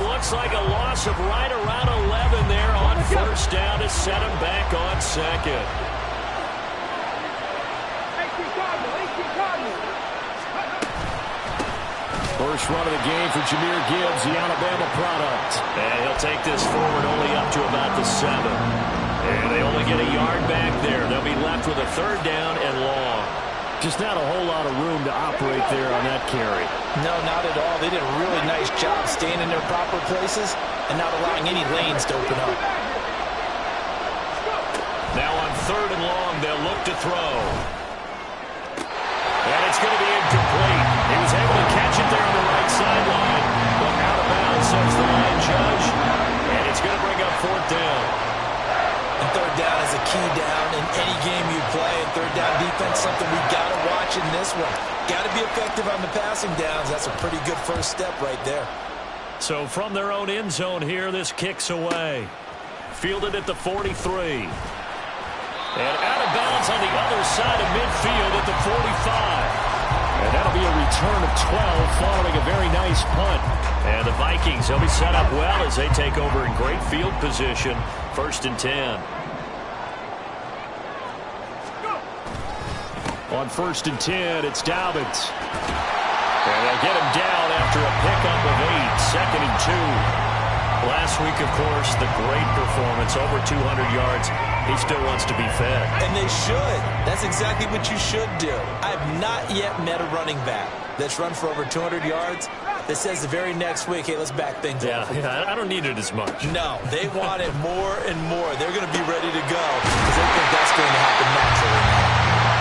It looks like a loss of right around 11 there on first down to set him back on second. First run of the game for Jahmyr Gibbs, the Alabama product. And he'll take this forward only up to about the 7. And they only get a yard back there. They'll be left with a third down and long. Just not a whole lot of room to operate there on that carry. No, not at all. They did a really nice job staying in their proper places and not allowing any lanes to open up. Now on third and long, they'll look to throw. And it's going to be incomplete. He was able to catch it there on the right sideline. But out of bounds, says the line judge. And it's going to bring up fourth down. And third down is a key down in any game you play. And third down defense, something we got to watch in this one. Got to be effective on the passing downs. That's a pretty good first step right there. So from their own end zone here, this kicks away. Fielded at the 43. And out of bounds on the other side of midfield at the 45. And that'll be a return of 12 following a very nice punt. And the Vikings, they'll be set up well as they take over in great field position. First and 10. On first and 10, it's Dobbins. And they'll get him down after a pickup of 8. Second and 2. Last week, of course, the great performance, over 200 yards. He still wants to be fed. And they should. That's exactly what you should do. I have not yet met a running back that's run for over 200 yards that says the very next week, hey, let's back things up. Yeah, I don't need it as much. No, they want it more and more. They're going to be ready to go because they think that's going to happen naturally now.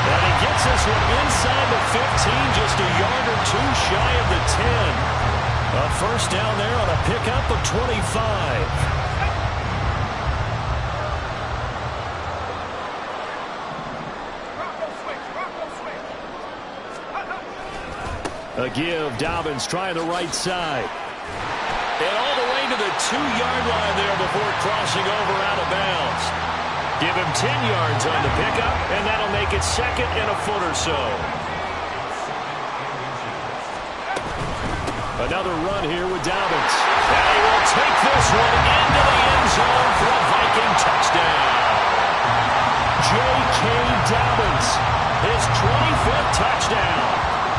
And he gets this one inside the 15, just a yard or two shy of the 10. A first down there on a pickup of 25. A give, Dobbins trying the right side. And all the way to the 2-yard line there before crossing over out of bounds. Give him 10 yards on the pickup, and that'll make it second and a foot or so. Another run here with Dobbins. And he will take this one into the end zone for a Viking touchdown. J.K. Dobbins, his 25th touchdown.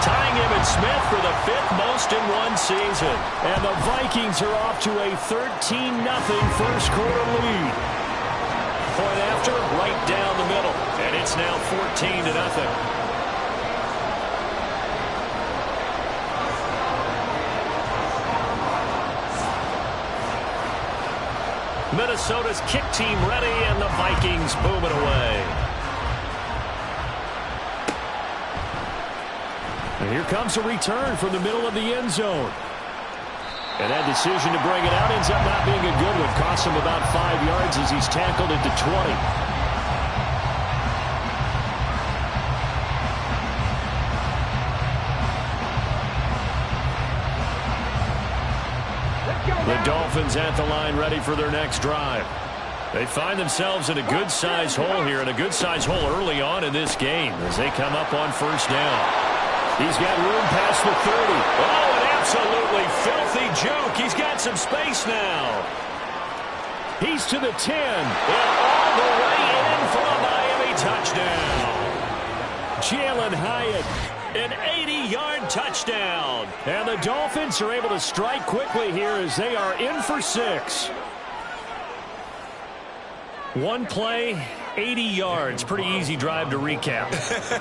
Tying Emmitt Smith for the 5th most in one season. And the Vikings are off to a 13-0 first quarter lead. Point after, right down the middle. And it's now 14-0. Minnesota's kick team ready, and the Vikings boom it away. And here comes a return from the middle of the end zone. And that decision to bring it out ends up not being a good one. Costs him about 5 yards as he's tackled at the 20. The Dolphins at the line ready for their next drive. They find themselves in a good-sized hole here, and a good-sized hole early on in this game as they come up on first down. He's got room past the 30. Oh, an absolutely filthy juke. He's got some space now. He's to the 10. And all the way in for a Miami touchdown. Jalen Hyatt, an 80-yard touchdown. And the Dolphins are able to strike quickly here as they are in for 6. One play, 80 yards. Pretty easy drive to recap.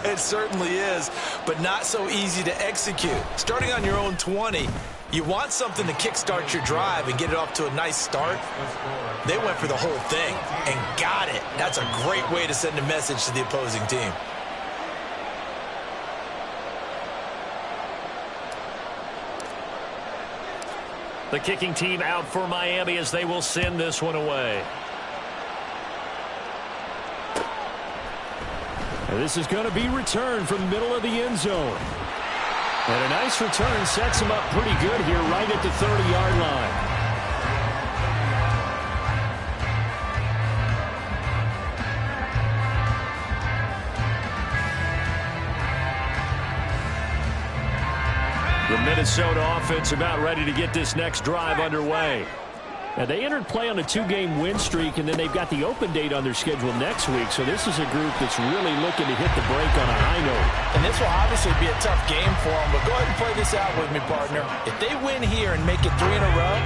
It certainly is, but not so easy to execute. Starting on your own 20, you want something to kickstart your drive and get it off to a nice start. They went for the whole thing and got it. That's a great way to send a message to the opposing team. The kicking team out for Miami as they will send this one away. And this is going to be returned from the middle of the end zone. And a nice return sets him up pretty good here right at the 30-yard line. The Minnesota offense about ready to get this next drive underway. Now, they entered play on a 2-game win streak, and then they've got the open date on their schedule next week. So this is a group that's really looking to hit the break on a high note. And this will obviously be a tough game for them, but go ahead and play this out with me, partner. If they win here and make it 3 in a row,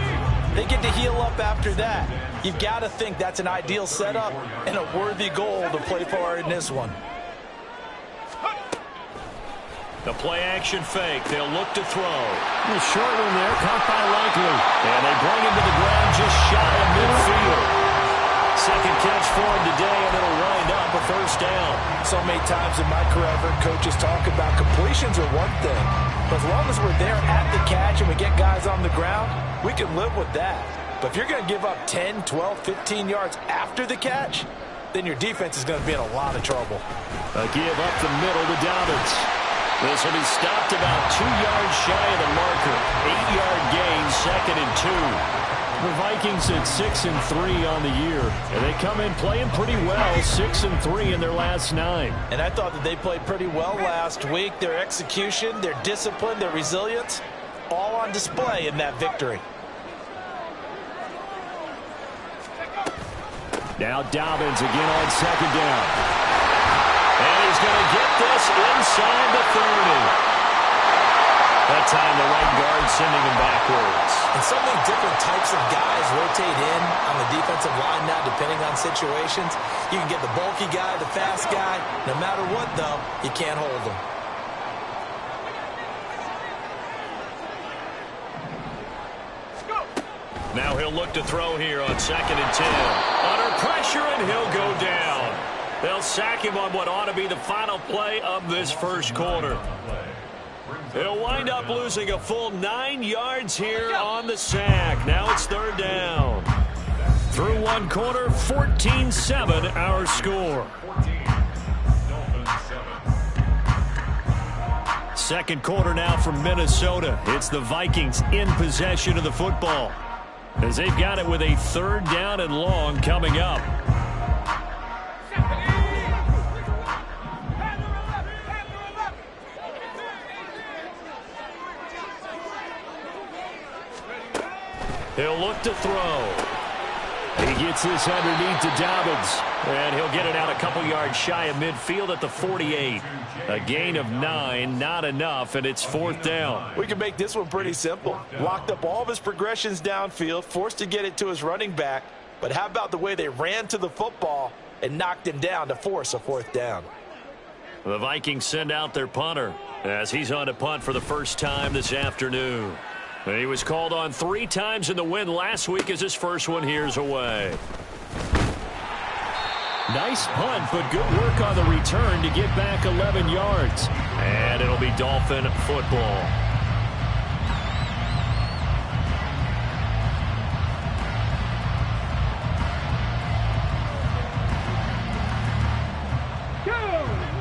they get to heal up after that. You've got to think that's an ideal setup and a worthy goal to play for in this one. The play-action fake. They'll look to throw. A short one there, caught by Likely. And they bring him to the ground just shy of midfield. Second catch for him today, and it'll wind up a first down. So many times in my career, I've heard coaches talk about completions are one thing. But as long as we're there at the catch and we get guys on the ground, we can live with that. But if you're going to give up 10, 12, 15 yards after the catch, then your defense is going to be in a lot of trouble. A give up the middle to Dobbins. This will be stopped about 2 yards shy of the marker. 8-yard gain, 2nd and 2. The Vikings at 6-3 on the year. And they come in playing pretty well, 6-3 in their last 9. And I thought that they played pretty well last week. Their execution, their discipline, their resilience, all on display in that victory. Now Dobbins again on 2nd down. And he's going to get this inside the 30. That time the right guard sending him backwards. And so many different types of guys rotate in on the defensive line now depending on situations. You can get the bulky guy, the fast guy. No matter what, though, you can't hold them. Now he'll look to throw here on 2nd and 10. Under pressure, and he'll go down. They'll sack him on what ought to be the final play of this first quarter. He'll wind up losing a full 9 yards here on the sack. Now it's 3rd down. Through 1 quarter, 14-7 our score. Second quarter now from Minnesota. It's the Vikings in possession of the football, as they've got it with a 3rd down and long coming up. He'll look to throw. He gets this underneath to Dobbins, and he'll get it out a couple yards shy of midfield at the 48. A gain of 9, not enough, and it's 4th down. We can make this one pretty simple. Locked up all of his progressions downfield, forced to get it to his running back. But how about the way they ran to the football and knocked him down to force a 4th down? The Vikings send out their punter as he's on to punt for the first time this afternoon. He was called on 3 times in the win last week as his first one here's away. Nice punt, but good work on the return to get back 11 yards. And it'll be Dolphin football.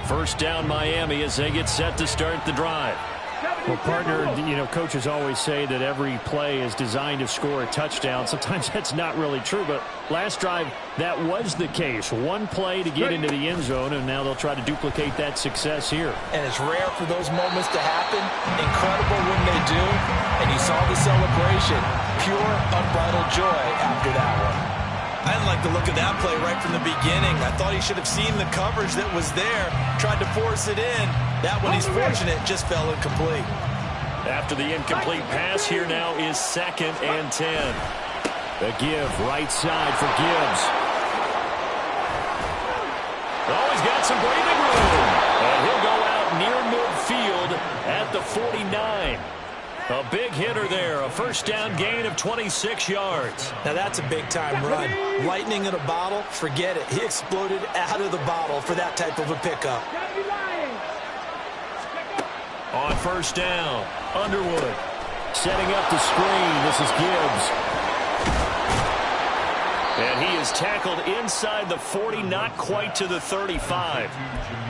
First down Miami as they get set to start the drive. Well, partner, you know, coaches always say that every play is designed to score a touchdown. Sometimes that's not really true, but last drive, that was the case. 1 play to get into the end zone, and now they'll try to duplicate that success here. And it's rare for those moments to happen. Incredible when they do. And you saw the celebration. Pure, unbridled joy after that one. I didn't like the look of that play right from the beginning. I thought he should have seen the coverage that was there, tried to force it in. That one, he's fortunate, just fell incomplete. After the incomplete pass, here now is 2nd and 10. The give, right side for Gibbs. Oh, he's got some breathing room. And he'll go out near midfield at the 49. A big hitter there, a first down gain of 26 yards. Now that's a big-time run. Lightning in a bottle, forget it. He exploded out of the bottle for that type of a pickup. On first down, Underwood setting up the screen. This is Gibbs. And he is tackled inside the 40, not quite to the 35.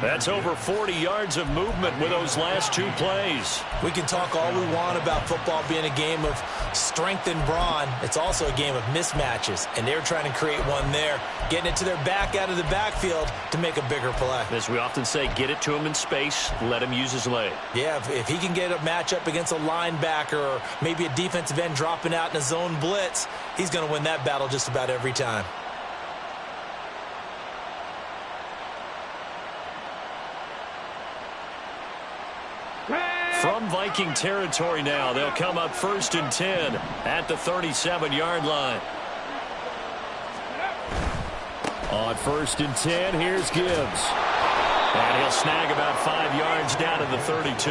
That's over 40 yards of movement with those last two plays. We can talk all we want about football being a game of strength and brawn. It's also a game of mismatches, and they're trying to create one there, getting it to their back out of the backfield to make a bigger play. As we often say, get it to him in space, let him use his leg. Yeah, if he can get a matchup against a linebacker or maybe a defensive end dropping out in a zone blitz, he's going to win that battle just about every time. From Viking territory now, they'll come up 1st and 10 at the 37-yard line. On 1st and 10, here's Gibbs. And he'll snag about 5 yards down to the 32.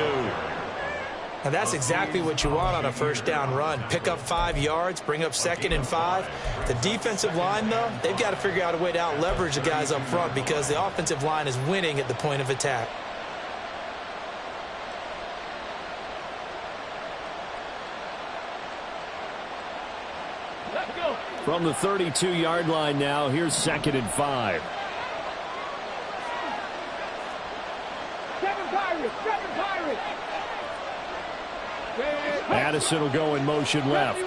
Now that's exactly what you want on a first down run. Pick up 5 yards, bring up 2nd and 5. The defensive line, though, they've got to figure out a way to out-leverage the guys up front because the offensive line is winning at the point of attack. From the 32-yard line now, here's 2nd and 5. Addison will go in motion left.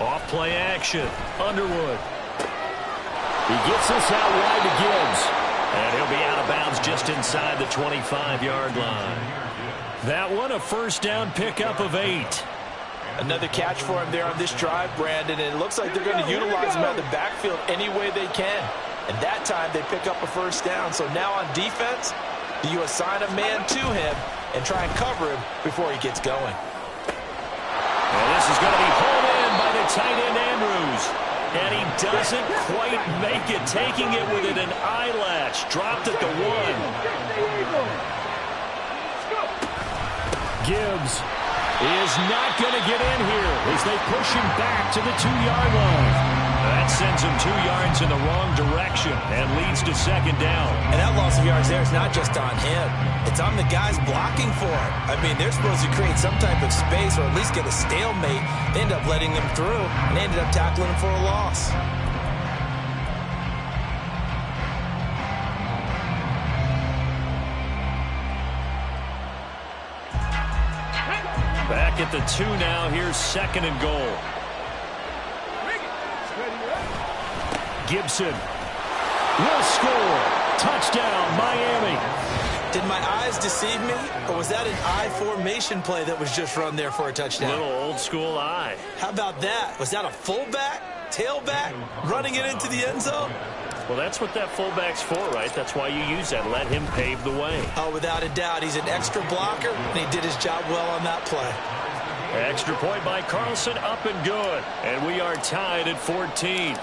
Off play action. Underwood. He gets this out wide to Gibbs. And he'll be out of bounds just inside the 25-yard line. That one, a first down pickup of 8. Another catch for him there on this drive, Brandon, and it looks like they're going to utilize him out of the backfield any way they can. And that time they pick up a first down. So now on defense, do you assign a man to him and try and cover him before he gets going? And this is going to be hauled in by the tight end Andrews. And he doesn't quite make it, taking it within an eyelash. Dropped at the 1. Gibbs is not going to get in here as they push him back to the 2-yard line. That sends him 2 yards in the wrong direction and leads to 2nd down. And that loss of yards there is not just on him. It's on the guys blocking for him. I mean, they're supposed to create some type of space or at least get a stalemate. They end up letting them through, and they ended up tackling him for a loss. Back at the 2 now. Here's 2nd and goal. Gibson will score. Touchdown, Miami. Did my eyes deceive me, or was that an I formation play that was just run there for a touchdown? Little old school eye. How about that? Was that a fullback, tailback, running it into the end zone? Well, that's what that fullback's for, right? That's why you use that. Let him pave the way. Oh, without a doubt. He's an extra blocker, and he did his job well on that play. Extra point by Carlson, up and good. And we are tied at 14.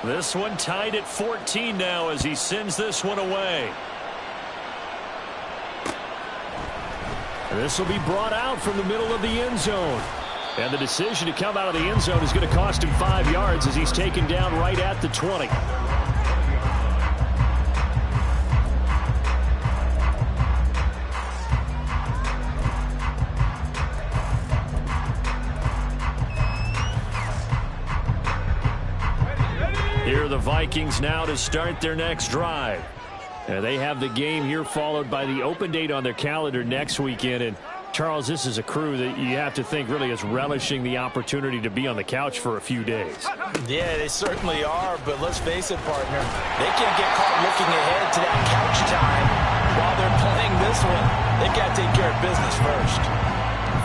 This one tied at 14 now as he sends this one away. And this will be brought out from the middle of the end zone. And the decision to come out of the end zone is going to cost him 5 yards as he's taken down right at the 20. Here are the Vikings now to start their next drive. They have the game here followed by the open date on their calendar next weekend. And Charles, this is a crew that you have to think really is relishing the opportunity to be on the couch for a few days. Yeah, they certainly are, but let's face it, partner. They can't get caught looking ahead to that couch time while they're playing this one. They've got to take care of business first.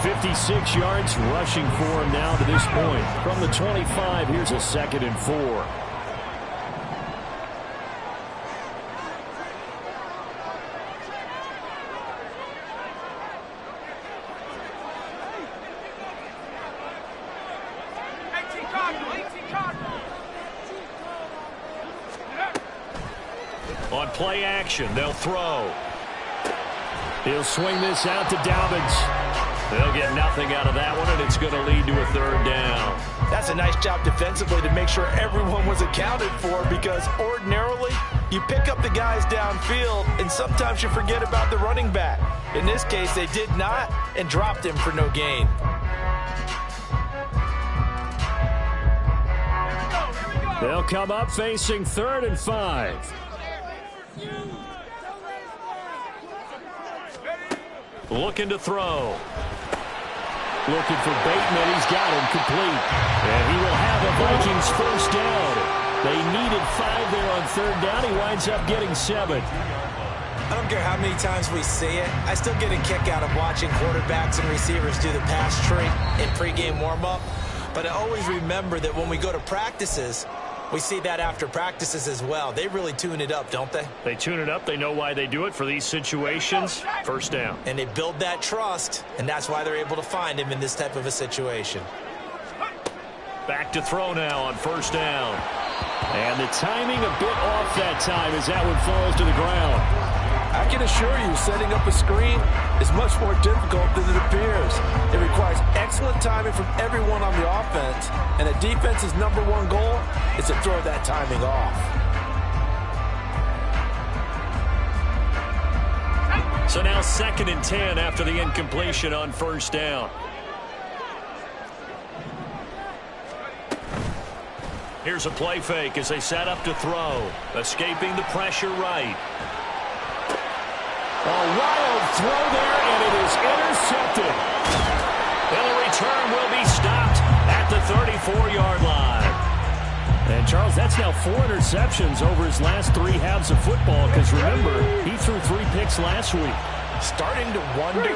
56 yards rushing for him now to this point. From the 25, here's a 2nd and 4. On play action, they'll throw. He'll swing this out to Dobbins. They'll get nothing out of that one, and it's going to lead to a 3rd down. That's a nice job defensively to make sure everyone was accounted for, because ordinarily you pick up the guys downfield and sometimes you forget about the running back. In this case, they did not and dropped him for no gain. They'll come up facing 3rd and 5. Looking to throw. Looking for Bateman. He's got him complete. And he will have a Vikings first down. They needed 5 there on 3rd down. He winds up getting 7. I don't care how many times we see it. I still get a kick out of watching quarterbacks and receivers do the pass tree in pregame warm-up. But I always remember that when we go to practices, we see that after practices as well. They really tune it up, don't they? They tune it up. They know why they do it for these situations. First down. And they build that trust, and that's why they're able to find him in this type of a situation. Back to throw now on 1st down. And the timing a bit off that time as that one falls to the ground. I can assure you, setting up a screen is much more difficult than it appears. It requires excellent timing from everyone on the offense, and a defense's #1 goal is to throw that timing off. So now 2nd and 10 after the incompletion on 1st down. Here's a play fake as they set up to throw. Escaping the pressure right. A wild throw there, and it is intercepted. And the return will be stopped at the 34-yard line. And, Charles, that's now 4 interceptions over his last 3 halves of football, because, remember, he threw 3 picks last week. Starting to wonder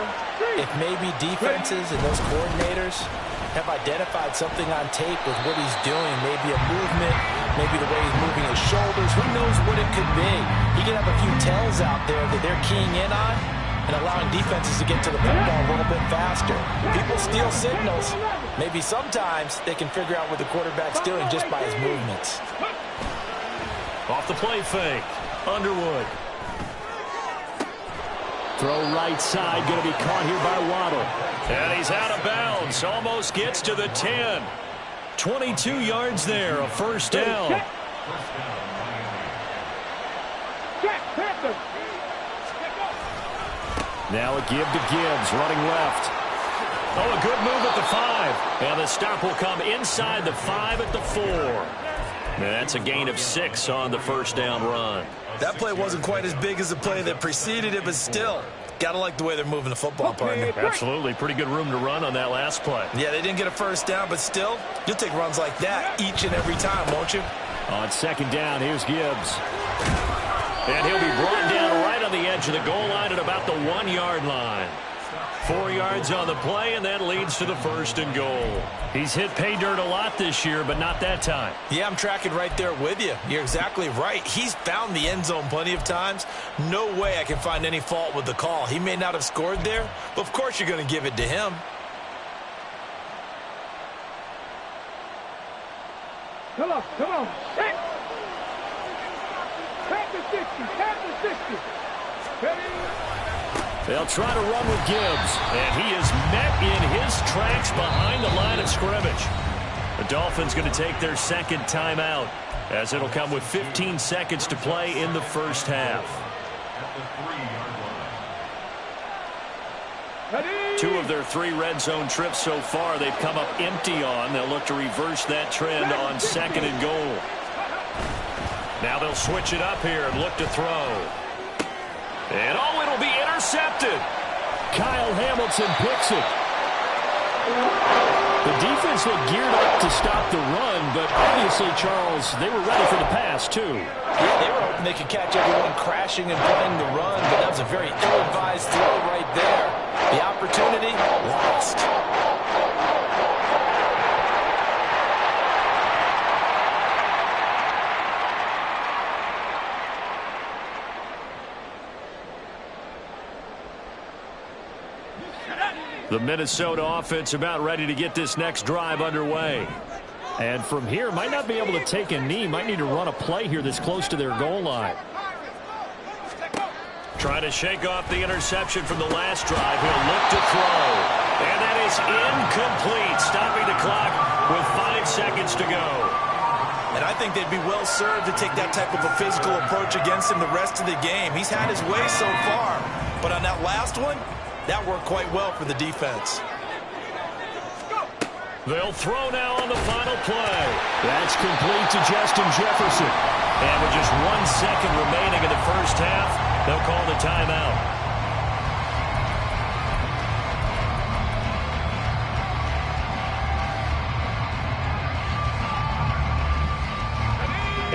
if maybe defenses and those coordinators have identified something on tape with what he's doing. Maybe a movement, maybe the way he's moving his shoulders. Who knows what it could be? He could have a few tells out there that they're keying in on and allowing defenses to get to the football a little bit faster. People steal signals. Maybe sometimes they can figure out what the quarterback's doing just by his movements. Off the play fake. Underwood. Throw right side, going to be caught here by Waddle. And he's out of bounds, almost gets to the 10. 22 yards there, a first down. Now a give to Gibbs, running left. Oh, a good move at the 5. And the stop will come inside the 5 at the 4. And that's a gain of 6 on the first down run. That play wasn't quite as big as the play that preceded it, but still, gotta like the way they're moving the football, partner. Absolutely. Pretty good room to run on that last play. Yeah, they didn't get a first down, but still, you'll take runs like that each and every time, won't you? On 2nd down, here's Gibbs. And he'll be brought down right on the edge of the goal line at about the 1-yard line. 4 yards on the play, and that leads to the 1st and goal. He's hit pay dirt a lot this year, but not that time. Yeah, I'm tracking right there with you. You're exactly right. He's found the end zone plenty of times. No way I can find any fault with the call. He may not have scored there, but of course you're going to give it to him. Come on. Hit. Tap the 60. Ready? They'll try to run with Gibbs, and he is met in his tracks behind the line of scrimmage. The Dolphins going to take their 2nd timeout, as it'll come with 15 seconds to play in the first half. 2 of their 3 red zone trips so far they've come up empty on. They'll look to reverse that trend on 2nd and goal. Now they'll switch it up here and look to throw. And it'll be intercepted. Kyle Hamilton picks it. The defense looked geared up to stop the run, but obviously, Charles, they were ready for the pass, too. Yeah, they were hoping they could catch everyone crashing and playing the run, but that was a very ill-advised throw right there. The opportunity lost. The Minnesota offense about ready to get this next drive underway. And from here, might not be able to take a knee. Might need to run a play here that's close to their goal line. Trying to shake off the interception from the last drive. He'll look to throw. And that is incomplete, stopping the clock with 5 seconds to go. And I think they'd be well served to take that type of a physical approach against him the rest of the game. He's had his way so far. But on that last one, that worked quite well for the defense. They'll throw now on the final play. That's complete to Justin Jefferson. And with just 1 second remaining in the first half, they'll call the timeout.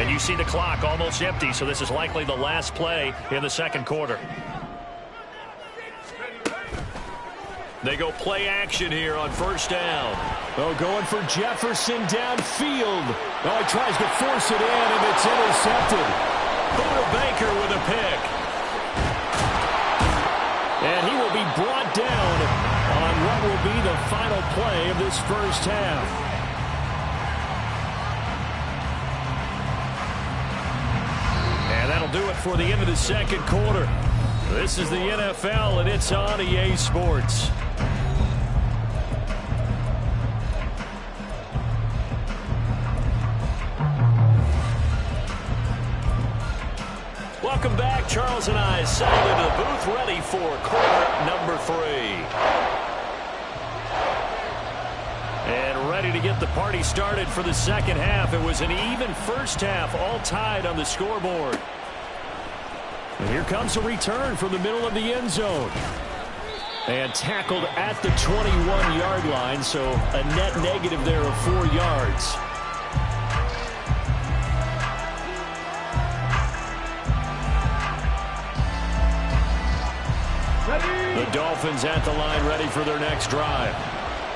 And you see the clock almost empty, so this is likely the last play in the second quarter. They go play action here on first down. Oh, going for Jefferson downfield. Oh, he tries to force it in, and it's intercepted. Buda Baker with a pick. And he will be brought down on what will be the final play of this first half. And that'll do it for the end of the second quarter. This is the NFL, and it's on EA Sports. Welcome back. Charles and I settled into the booth, ready for quarter number 3. And ready to get the party started for the second half. It was an even first half, all tied on the scoreboard. And here comes a return from the middle of the end zone. And tackled at the 21-yard line, so a net negative there of 4 yards. The Dolphins at the line, ready for their next drive.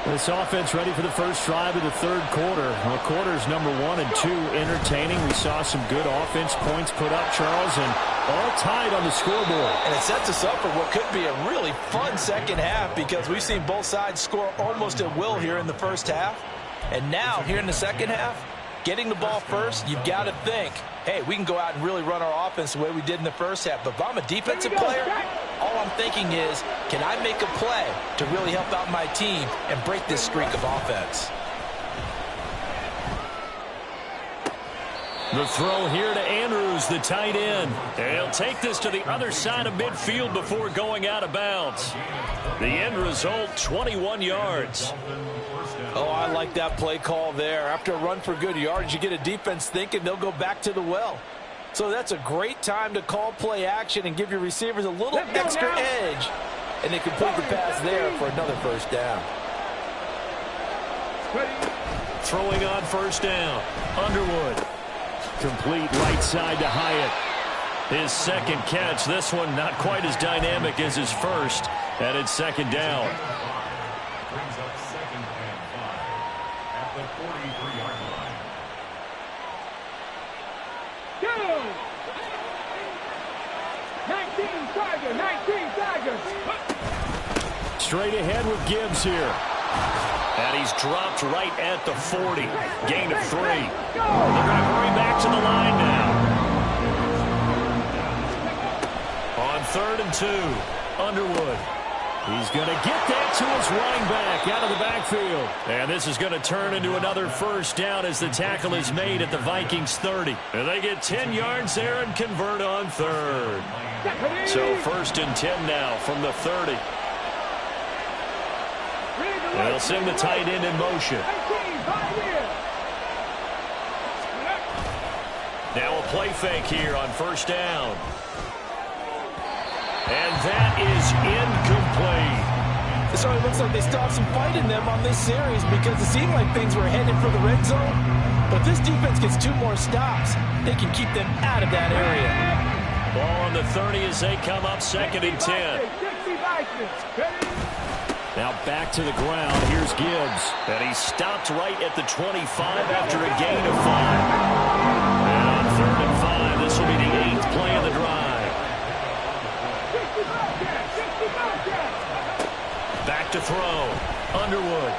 This offense ready for the first drive of the third quarter. Well, quarters number 1 and 2 entertaining. We saw some good offense points put up, Charles, and all tied on the scoreboard. And it sets us up for what could be a really fun second half, because we've seen both sides score almost at will here in the first half. And now, here in the second half, getting the ball first, you've got to think, hey, we can go out and really run our offense the way we did in the first half. But if I'm a defensive player, all I'm thinking is, can I make a play to really help out my team and break this streak of offense? The throw here to Andrews, the tight end. They'll take this to the other side of midfield before going out of bounds. The end result, 21 yards. Oh, I like that play call there. After a run for good yards, you get a defense thinking they'll go back to the well. So that's a great time to call play action and give your receivers a little extra edge. And they complete the pass there for another first down. Throwing on first down, Underwood. Complete right side to Hyatt. His second catch, this one not quite as dynamic as his first, and it's second down. Brings up second and 5 at the 43-yard line. Go! 19 Tigers, 19 Tigers. Straight ahead with Gibbs here. And he's dropped right at the 40. Gain of 3. They're going to hurry back to the line now. On 3rd and 2, Underwood. He's going to get that to his running back out of the backfield. And this is going to turn into another first down as the tackle is made at the Vikings 30. And they get 10 yards there and convert on 3rd. So 1st and 10 now from the 30. They'll send the tight end in motion. Now a play fake here on first down. And that is incomplete. It certainly looks like they still have some fight in them on this series, because it seemed like things were headed for the red zone. But if this defense gets 2 more stops, they can keep them out of that area. Ball on the 30 as they come up 2nd and 10. Now back to the ground. Here's Gibbs. And he stopped right at the 25 after a gain of 5. And on 3rd and 5, this will be the 8th play of the drive. Back to throw. Underwood.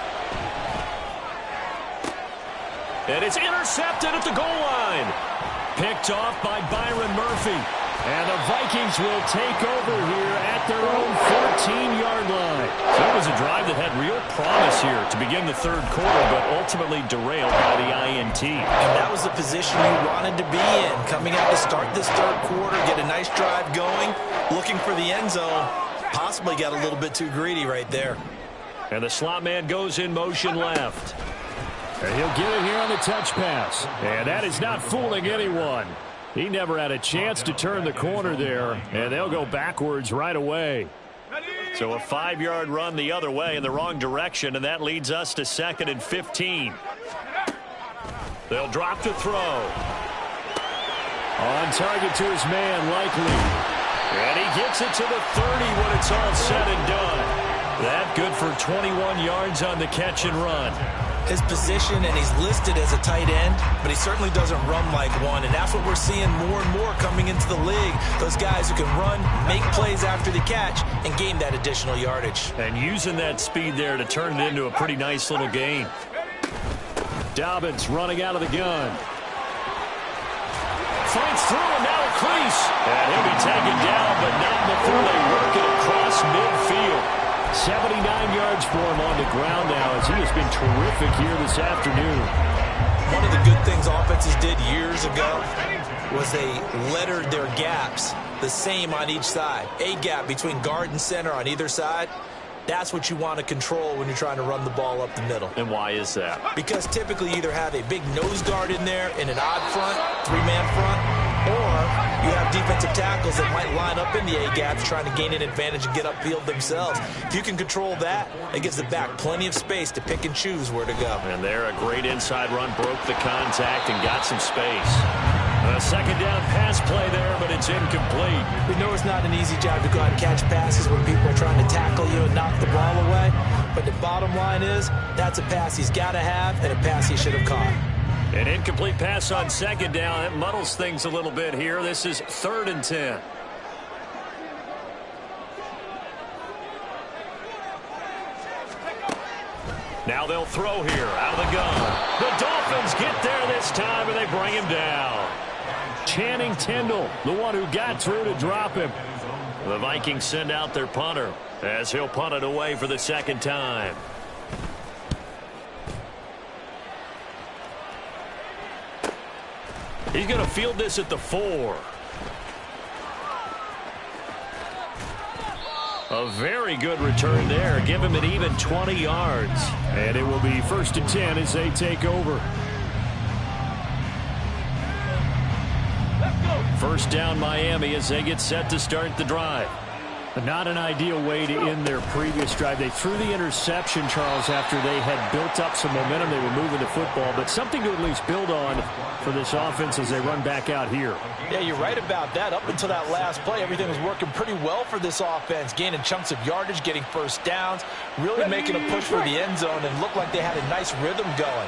And it's intercepted at the goal line. Picked off by Byron Murphy. And the Vikings will take over here at their own 14-yard line. So it was a drive that had real promise here to begin the third quarter, but ultimately derailed by the INT. And that was the position you wanted to be in. Coming out to start this third quarter, get a nice drive going, looking for the end zone. Possibly got a little bit too greedy right there. And the slot man goes in motion left. And he'll get it here on the touch pass. And that is not fooling anyone. He never had a chance to turn the corner there, and they'll go backwards right away. So a 5-yard run the other way in the wrong direction, and that leads us to 2nd and 15. They'll drop to throw. On target to his man, Likely. And he gets it to the 30 when it's all said and done. That good for 21 yards on the catch and run. His position, and he's listed as a tight end, but he certainly doesn't run like one, and that's what we're seeing more and more coming into the league. Those guys who can run, make plays after the catch, and gain that additional yardage. And using that speed there to turn it into a pretty nice little gain. Dobbins running out of the gun. Finds through, and now a crease. And he'll be taken down, but not before they work it across midfield. 79 yards for him on the ground now, as he has been terrific here this afternoon. One of the good things offenses did years ago was they lettered their gaps the same on each side. A gap between guard and center on either side. That's what you want to control when you're trying to run the ball up the middle. And why is that? Because typically you either have a big nose guard in there in an odd front, 3-man front, or you have defensive tackles that might line up in the A-gaps trying to gain an advantage and get upfield themselves. If you can control that, it gives the back plenty of space to pick and choose where to go. And there, a great inside run, broke the contact and got some space. A 2nd down pass play there, but it's incomplete. We know it's not an easy job to go out and catch passes when people are trying to tackle you and knock the ball away. But the bottom line is, that's a pass he's got to have and a pass he should have caught. An incomplete pass on 2nd down. That muddles things a little bit here. This is 3rd and 10. Now they'll throw here out of the gun. The Dolphins get there this time, and they bring him down. Channing Tindall, the one who got through to drop him. The Vikings send out their punter as he'll punt it away for the 2nd time. He's going to field this at the 4. A very good return there. Give him an even 20 yards. And it will be 1st and 10 as they take over. First down Miami as they get set to start the drive. Not an ideal way to end their previous drive. They threw the interception, Charles, after they had built up some momentum. They were moving the football, but something to at least build on for this offense as they run back out here. Yeah, you're right about that. Up until that last play, everything was working pretty well for this offense, gaining chunks of yardage, getting first downs, really making a push for the end zone, and looked like they had a nice rhythm going.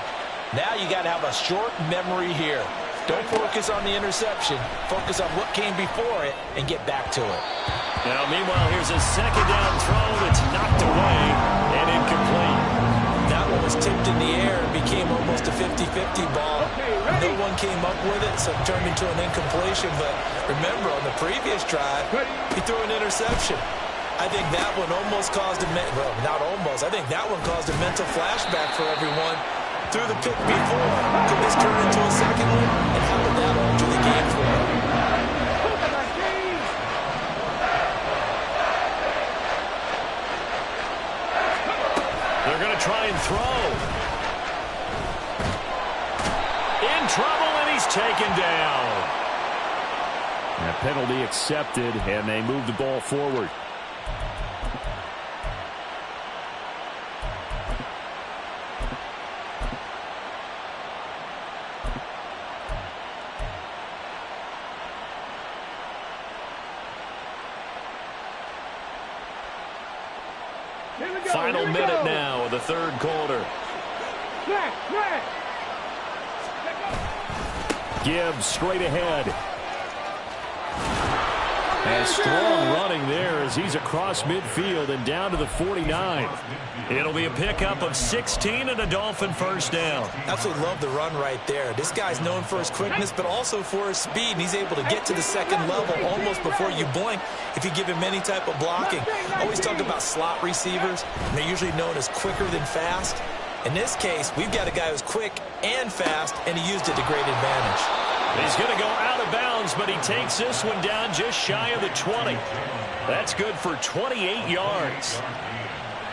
Now you got to have a short memory here. Don't focus on the interception. Focus on what came before it and get back to it. Now, meanwhile, here's a 2nd down throw that's knocked away and incomplete. That one was tipped in the air and became almost a 50-50 ball. No one came up with it, so it turned into an incompletion. But remember, on the previous drive, he threw an interception. I think that one almost caused a well, not almost. I think that one caused a mental flashback for everyone. Through the pick before. Could this turn into a second one? And how would that alter the game for him? They're going to try and throw. In trouble, and he's taken down. A penalty accepted, and they move the ball forward. Final minute now of the 3rd quarter. Gibbs straight ahead. And strong running there as he's across midfield and down to the 49. It'll be a pickup of 16 and a Dolphin first down. Absolutely love the run right there. This guy's known for his quickness, but also for his speed. And he's able to get to the 2nd level almost before you blink if you give him any type of blocking. Always talk about slot receivers. And they're usually known as quicker than fast. In this case, we've got a guy who's quick and fast, and he used it to great advantage. He's going to go out of bounds, but he takes this one down just shy of the 20. That's good for 28 yards.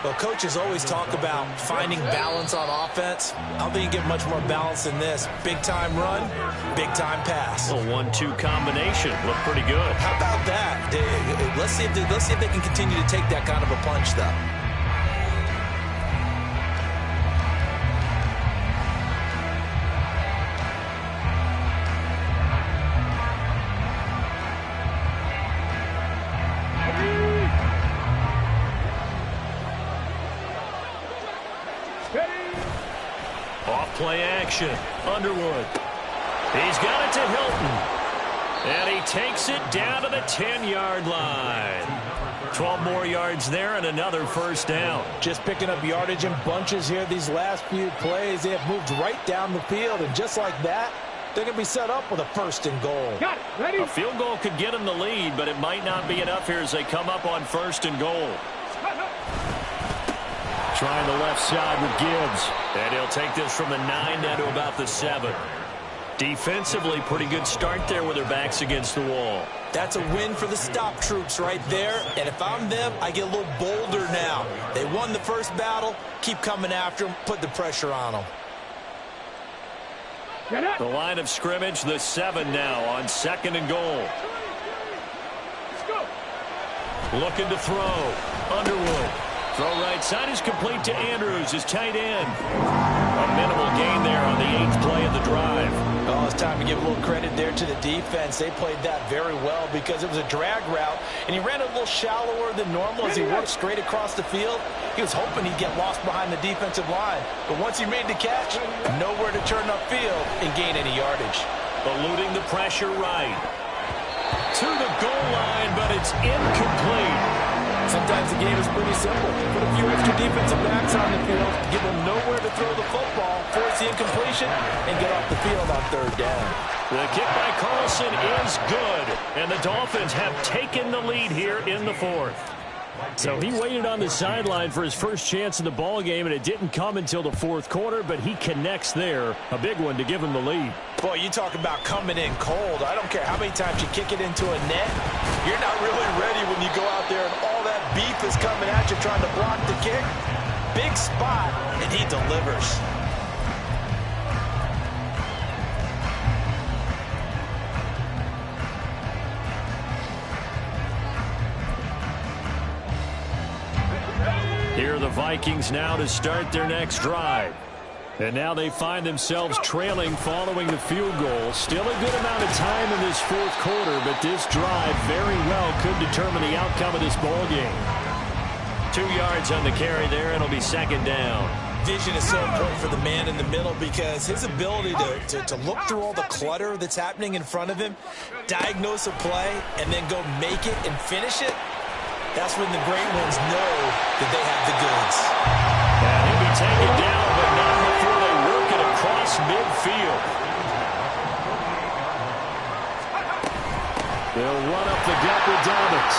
Well, coaches always talk about finding balance on offense. I don't think you get much more balance than this. Big-time run, big-time pass. A 1-2 combination. Look pretty good. How about that? Let's see if they can continue to take that kind of a punch, though. Play action. Underwood. He's got it to Hilton. And he takes it down to the 10-yard line. 12 more yards there and another first down. Just picking up yardage in bunches here these last few plays. They have moved right down the field, and just like that, they're going to be set up with a first and goal. Got it. Ready? A field goal could get them the lead, but it might not be enough here as they come up on first and goal. Trying the left side with Gibbs. And he'll take this from the 9 down to about the 7. Defensively, pretty good start there with their backs against the wall. That's a win for the stop troops right there. And if I'm them, I get a little bolder now. They won the first battle. Keep coming after them. Put the pressure on them. The line of scrimmage, the 7 now on second and goal. Let's go. Looking to throw. Underwood. Throw right side is complete to Andrews, his tight end. A minimal gain there on the 8th play of the drive. Oh, it's time to give a little credit there to the defense. They played that very well because it was a drag route, and he ran a little shallower than normal as he worked straight across the field. He was hoping he'd get lost behind the defensive line, but once he made the catch, nowhere to turn upfield and gain any yardage. Eluding the pressure right. To the goal line, but it's incomplete. Sometimes the game is pretty simple. Put a few extra defensive backs on the field, give them nowhere to throw the football, force the incompletion, and get off the field on third down. The kick by Carlson is good, and the Dolphins have taken the lead here in the 4th. So he waited on the sideline for his first chance in the ball game, and it didn't come until the 4th quarter, but he connects there. A big one to give him the lead. Boy, you talk about coming in cold. I don't care how many times you kick it into a net. You're not really ready when you go out there and all that beef is coming at you trying to block the kick. Big spot, and he delivers. Here are the Vikings now to start their next drive. And now they find themselves trailing following the field goal. Still a good amount of time in this 4th quarter, but this drive very well could determine the outcome of this ball game. 2 yards on the carry there, and it'll be second down. Vision is so important for the man in the middle because his ability to look through all the clutter that's happening in front of him, diagnose a play, and then go make it and finish it, that's when the great ones know that they have the goods. And he'll be taken down, but not before they work it across midfield. They'll run up the gut with Dobbins.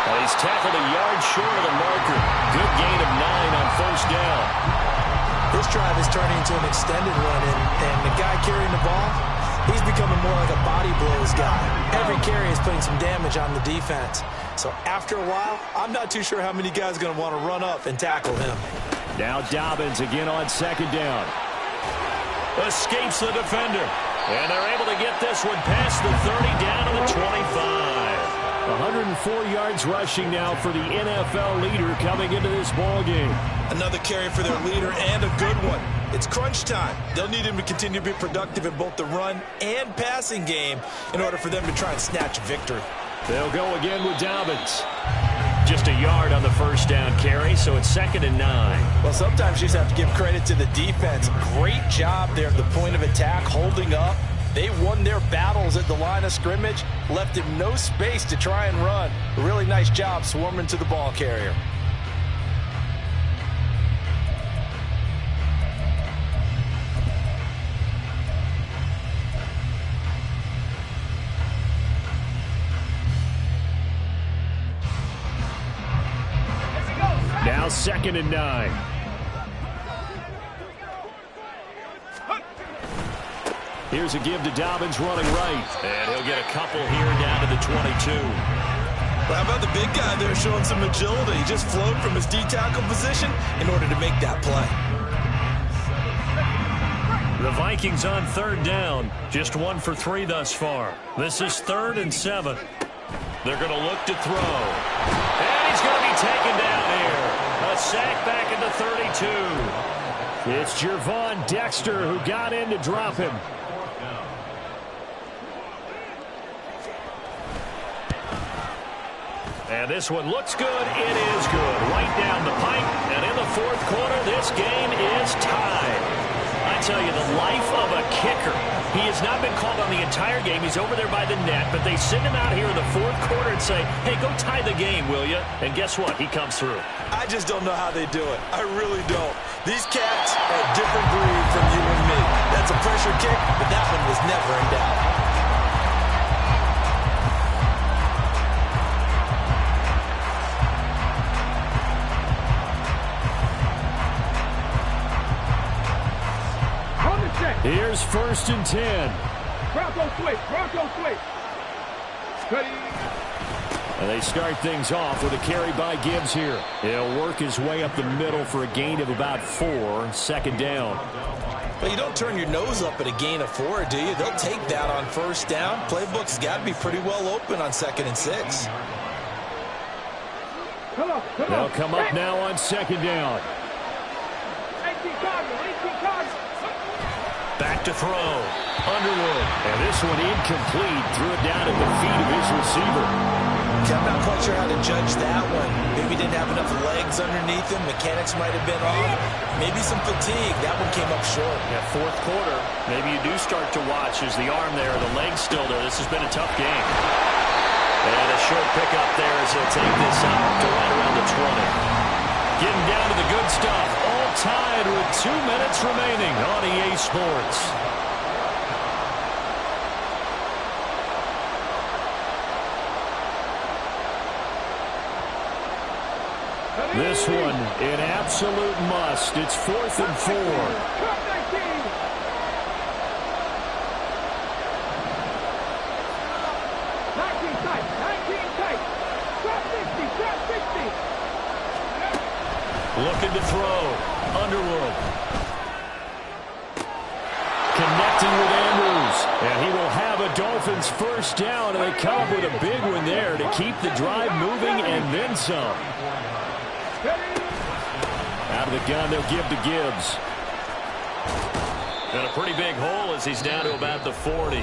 And he's tackled a yard short of the marker. Good gain of 9 on first down. This drive is turning into an extended run, and the guy carrying the ball, he's becoming more like a body blows guy. Every carry is putting some damage on the defense. So after a while, I'm not too sure how many guys are going to want to run up and tackle him. Now Dobbins again on second down. Escapes the defender. And they're able to get this one past the 30 down to the 25. 104 yards rushing now for the NFL leader coming into this ball game. Another carry for their leader and a good one. It's crunch time. They'll need him to continue to be productive in both the run and passing game in order for them to try and snatch a victory. They'll go again with Dobbins. Just a yard on the first down carry, so it's second and 9. Well, sometimes you just have to give credit to the defense. Great job there at the point of attack, holding up. They won their battles at the line of scrimmage, left him no space to try and run. A really nice job swarming to the ball carrier. Now second and 9. Here's a give to Dobbins running right. And he'll get a couple here down to the 22. Well, how about the big guy there showing some agility? He just flowed from his D-tackle position in order to make that play. The Vikings on third down. Just 1 for 3 thus far. This is 3rd and 7. They're going to look to throw. And he's going to be taken down here. A sack back at the 32. It's Gervon Dexter who got in to drop him. And this one looks good. It is good. Right down the pipe. And in the 4th quarter, this game is tied. I tell you, the life of a kicker. He has not been called on the entire game. He's over there by the net. But they send him out here in the 4th quarter and say, hey, go tie the game, will you? And guess what? He comes through. I just don't know how they do it. I really don't. These cats are a different breed from you and me. That's a pressure kick, but that one was never in doubt. Here's 1st and 10. Bronco switch. Bronco switch. Ready. And they start things off with a carry by Gibbs here. He'll work his way up the middle for a gain of about 4. 2nd down. Well, you don't turn your nose up at a gain of 4, do you? They'll take that on 1st down. Playbook's got to be pretty well open on 2nd and 6. They'll come up now on 2nd down. 18 Cardinals. 18 Cardinals. Back to throw. Underwood. And this one incomplete. Threw it down at the feet of his receiver. I'm not quite sure how to judge that one. Maybe didn't have enough legs underneath him. Mechanics might have been off. Maybe some fatigue. That one came up short. Yeah, 4th quarter. Maybe you do start to watch as the arm there, the leg's still there. This has been a tough game. And a short pickup there as he'll take this out to right around the 20. Getting down to the good stuff. All tied with 2 minutes remaining on EA Sports. This one, an absolute must. It's 4th and 4. Trap 19. Looking to throw. Underwood. Connecting with Andrews. And he will have a Dolphins 1st down. And they come up with a big one there to keep the drive moving and then some. Out of the gun, they'll give to Gibbs. And a pretty big hole as he's down to about the 40.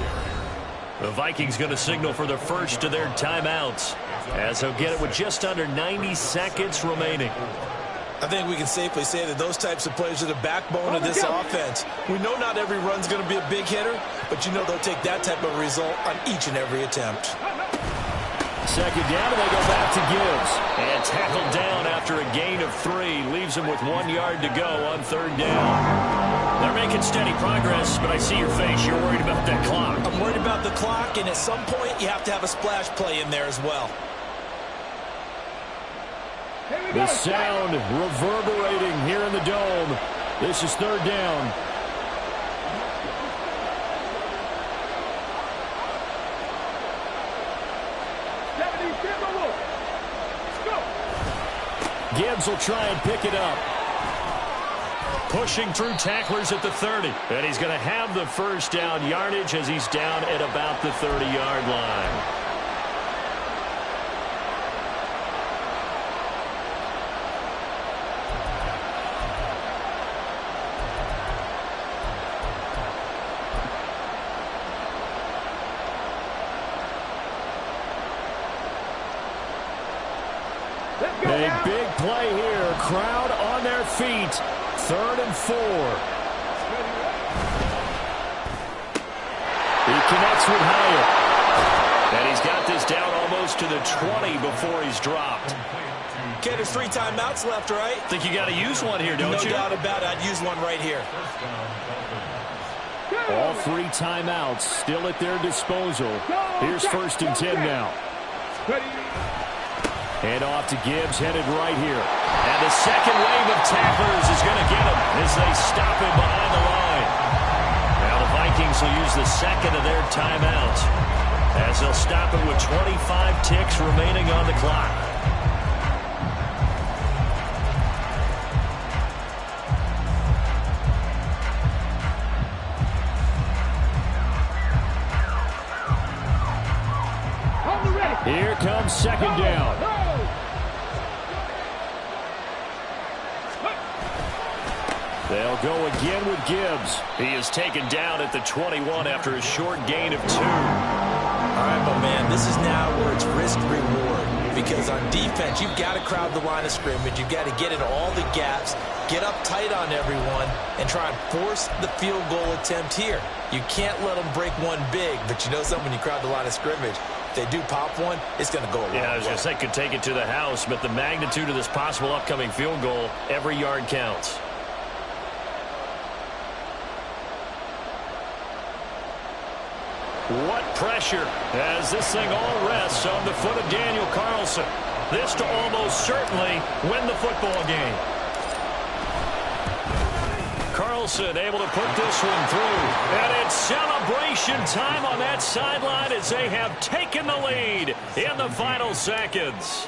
The Vikings going to signal for the first of their timeouts as they'll get it with just under 90 seconds remaining. I think we can safely say that those types of plays are the backbone of this offense. We know not every run's going to be a big hitter, but you know they'll take that type of result on each and every attempt. 2nd down, and they go back to Gibbs. And tackled down after a gain of 3. Leaves him with 1 yard to go on 3rd down. They're making steady progress, but I see your face. You're worried about that clock. I'm worried about the clock, and at some point you have to have a splash play in there as well. The sound reverberating here in the dome. This is 3rd down. Gibbs will try and pick it up. Pushing through tacklers at the 30. And he's going to have the 1st down yardage as he's down at about the 30-yard line. A big play here. Crowd on their feet. 3rd and 4. He connects with Hyatt. And he's got this down almost to the 20 before he's dropped. Okay, there's 3 timeouts left, right? Think you got to use one here, don't you? No doubt about it. I'd use one right here. All 3 timeouts still at their disposal. Here's 1st and 10 now. Hand off to Gibbs, headed right here. And the second wave of tacklers is going to get him as they stop him behind the line. Now the Vikings will use the 2nd of their timeouts as they'll stop it with 25 ticks remaining on the clock. Here comes second down. They'll go again with Gibbs. He is taken down at the 21 after a short gain of 2. All right, but man, this is now where it's risk-reward. Because on defense, you've got to crowd the line of scrimmage. You've got to get in all the gaps, get up tight on everyone, and try and force the field goal attempt here. You can't let them break one big, but you know something, when you crowd the line of scrimmage, if they do pop one, it's going to go a long way. Yeah, I was going to say could take it to the house, but the magnitude of this possible upcoming field goal, every yard counts. What pressure as this thing all rests on the foot of Daniel Carlson. This to almost certainly win the football game. Carlson able to put this one through. And it's celebration time on that sideline as they have taken the lead in the final seconds.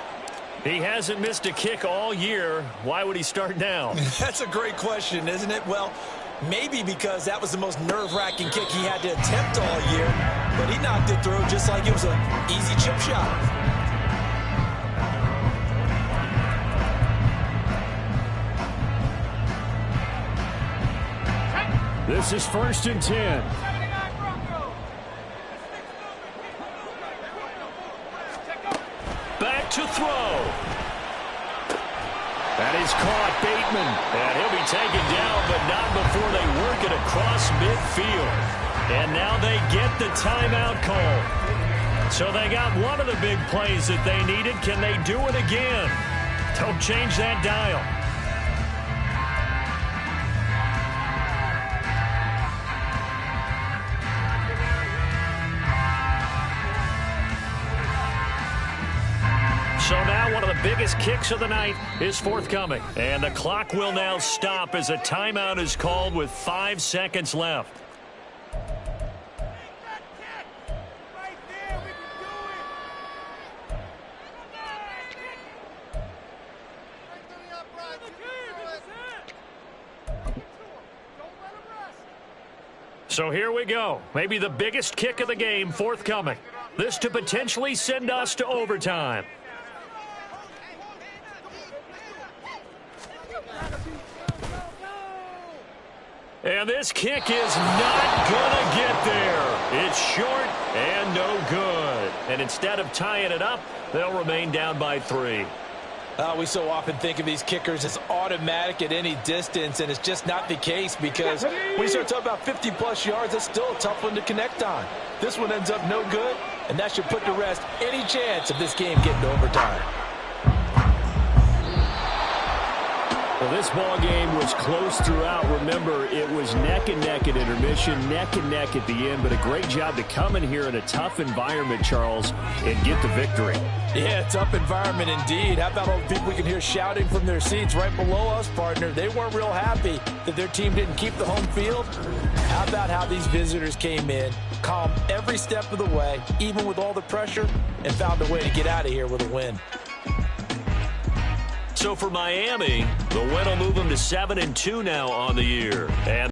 He hasn't missed a kick all year. Why would he start now? That's a great question, isn't it? Well, maybe because that was the most nerve-wracking kick he had to attempt all year, but he knocked it through just like it was an easy chip shot. This is 1st and 10. Back to throw. That is caught, Bateman. And he'll be taken down, but not before they work it across midfield. And now they get the timeout call. So they got one of the big plays that they needed. Can they do it again? Don't change that dial. So now one of the biggest kicks of the night is forthcoming. And the clock will now stop as a timeout is called with 5 seconds left. So here we go. Maybe the biggest kick of the game forthcoming. This to potentially send us to overtime. And this kick is not going to get there. It's short and no good. And instead of tying it up, they'll remain down by 3. We so often think of these kickers as automatic at any distance, and it's just not the case because when you start talking about 50-plus yards, that's still a tough one to connect on. This one ends up no good, and that should put to rest any chance of this game getting to overtime. Well, this ball game was close throughout. Remember, it was neck and neck at intermission, neck and neck at the end, but a great job to come in here in a tough environment, Charles, and get the victory. Yeah, tough environment indeed. How about all the people we can hear shouting from their seats right below us, partner? They weren't real happy that their team didn't keep the home field. How about how these visitors came in, calm every step of the way, even with all the pressure, and found a way to get out of here with a win. So for Miami, the win will move them to 7-2 now on the year. And